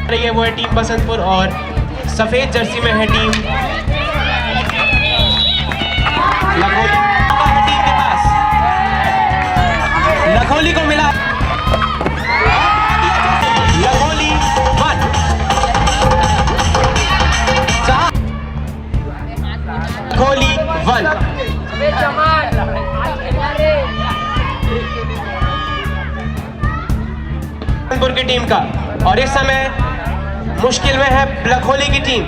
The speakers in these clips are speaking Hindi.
रही है वो है टीम बसंतपुर और सफेद जर्सी में है टीम लखोली। टीम के पास लखोली को मिला लखोली 1 लखोली 1 बसंतपुर की टीम का। और इस समय मुश्किल में है लखोली की टीम।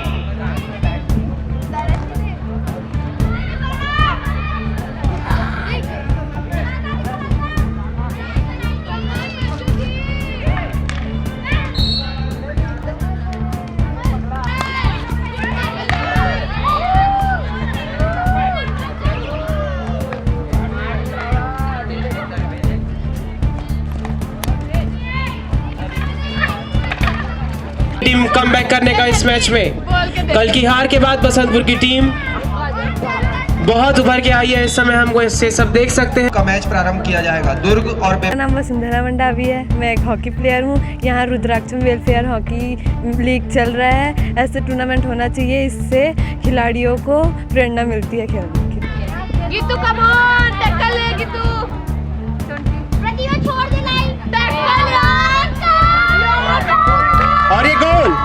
टीम कमबैक करने का इस मैच में। कल की हार के बाद बसंतपुर की टीम बहुत उभर के आई है। इस समय हमको इससे सब देख सकते हैं। का मैच प्रारंभ किया जाएगा। दुर्ग और मेरा नाम वसुंधरा मंडावी है। मैं एक हॉकी प्लेयर हूँ। यहाँ रुद्राक्षम वेलफेयर हॉकी लीग चल रहा है। ऐसे टूर्नामेंट होना चाहिए, इससे खिलाड़ियों को प्रेरणा मिलती है खेलने की। गीतू कम ऑन, टैकल ले गीतू। प्रतिभा छोड़ दे लाइन, टैकल और ये गोल।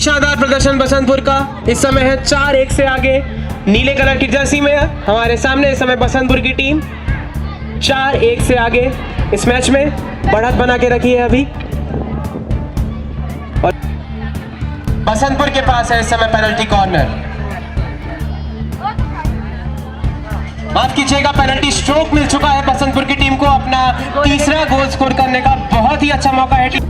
शानदार प्रदर्शन बसंतपुर का। इस समय है 4-1 से आगे। नीले कलर की जर्सी में हमारे सामने इस समय बसंतपुर की टीम 4-1 से आगे इस मैच में बढ़त बना के रखी है अभी। और बसंतपुर के पास है इस समय पेनल्टी कॉर्नर। माफ कीजिएगा, पेनल्टी स्ट्रोक मिल चुका है बसंतपुर की टीम को। अपना तीसरा गोल स्कोर करने का बहुत ही अच्छा मौका है।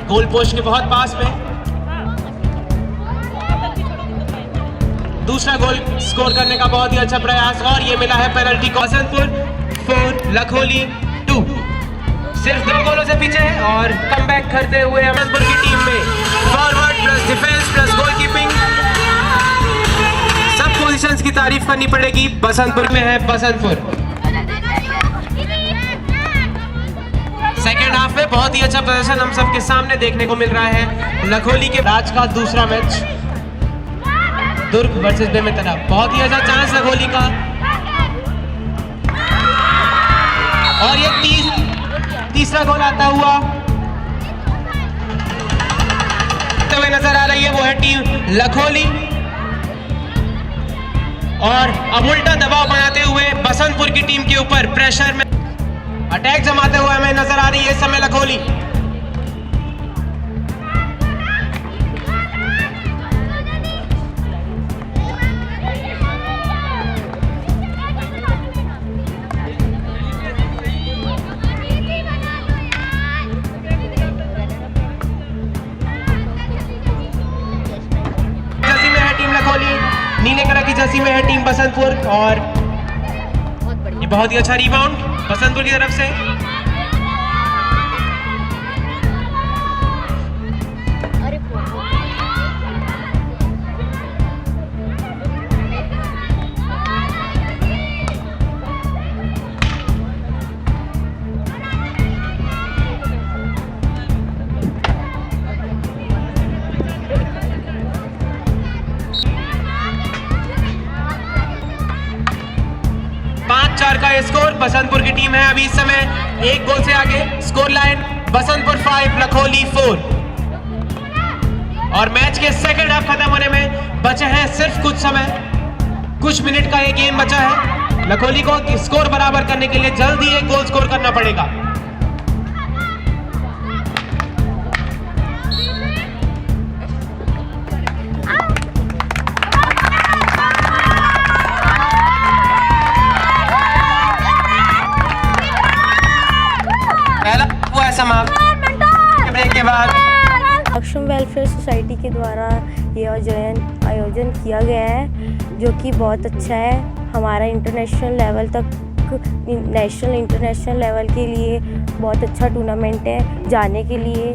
गोल पोस्ट के बहुत पास में दूसरा गोल स्कोर करने का बहुत ही अच्छा प्रयास और ये मिला है पेनल्टी। बसंतपुर 4 लखोली 2 सिर्फ 2 गोलों से पीछे है और कमबैक करते हुए बसंतपुर की टीम में forward plus defence plus goalkeeping सब पोजीशंस की तारीफ करनी पड़ेगी। बसंतपुर में है बसंतपुर। सेकेंड हाफ में बहुत ही अच्छा प्रदर्शन हम सबके सामने देखने को मिल रहा है। लखोली के आज का दूसरा मैच दुर्ग वर्सेस बेमेतरा। बहुत ही अच्छा चांस लखोली का और ये तीसरा गोल आता हुआ नजर आ रही है वो है टीम लखोली। और अब उल्टा दबाव बनाते हुए बसंतपुर की टीम के ऊपर प्रेशर में अटैक जमाते हुए हमें नजर आ रही है इस समय लखोली। जर्सी में है टीम लखोली, नीले कलर की जर्सी में है टीम बसंतपुर। और ये बहुत ही अच्छा रिबाउंड बसंतपुर की तरफ से। का स्कोर बसंतपुर की टीम है अभी इस समय 1 गोल से आगे। Score line Basantpur 5 Lakholi 4। और मैच के सेकंड हाफ खत्म होने में बचे हैं सिर्फ कुछ मिनट का ये गेम बचा है। लखोली को स्कोर बराबर करने के लिए जल्दी 1 गोल स्कोर करना पड़ेगा। के बाद रुद्राक्षम वेलफेयर सोसाइटी के द्वारा ये आयोजन किया गया है, जो कि बहुत अच्छा है। हमारा इंटरनेशनल लेवल तक, नेशनल इंटरनेशनल लेवल के लिए बहुत अच्छा टूर्नामेंट है। जाने के लिए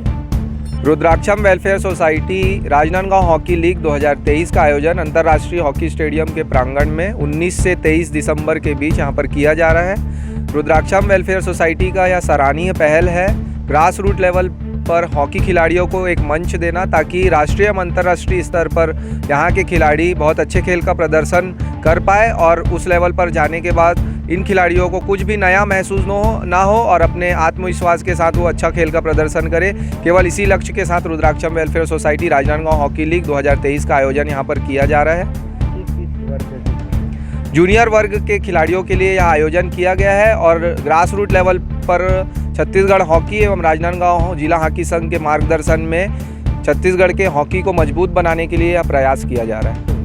Rudrakasham welfare society Rajnandgaon hockey league 2023 का आयोजन अंतर्राष्ट्रीय हॉकी स्टेडियम के प्रांगण में 19 से 23 दिसंबर के बीच यहाँ पर किया जा रहा है। रुद्राक्षम वेलफेयर सोसाइटी का यह सराहनीय पहल है ग्रास रूट लेवल पर हॉकी खिलाड़ियों को एक मंच देना, ताकि राष्ट्रीय एवं अंतर्राष्ट्रीय स्तर पर यहाँ के खिलाड़ी बहुत अच्छे खेल का प्रदर्शन कर पाए और उस लेवल पर जाने के बाद इन खिलाड़ियों को कुछ भी नया महसूस ना हो और अपने आत्मविश्वास के साथ वो अच्छा खेल का प्रदर्शन करे। केवल इसी लक्ष्य के साथ Rudrakasham welfare society Rajnandgaon hockey league 2023 का आयोजन यहाँ पर किया जा रहा है। जूनियर वर्ग के खिलाड़ियों के लिए यह आयोजन किया गया है और ग्रास रूट लेवल पर छत्तीसगढ़ हॉकी एवं राजनांदगांव जिला हॉकी संघ के मार्गदर्शन में छत्तीसगढ़ के हॉकी को मजबूत बनाने के लिए यह प्रयास किया जा रहा है।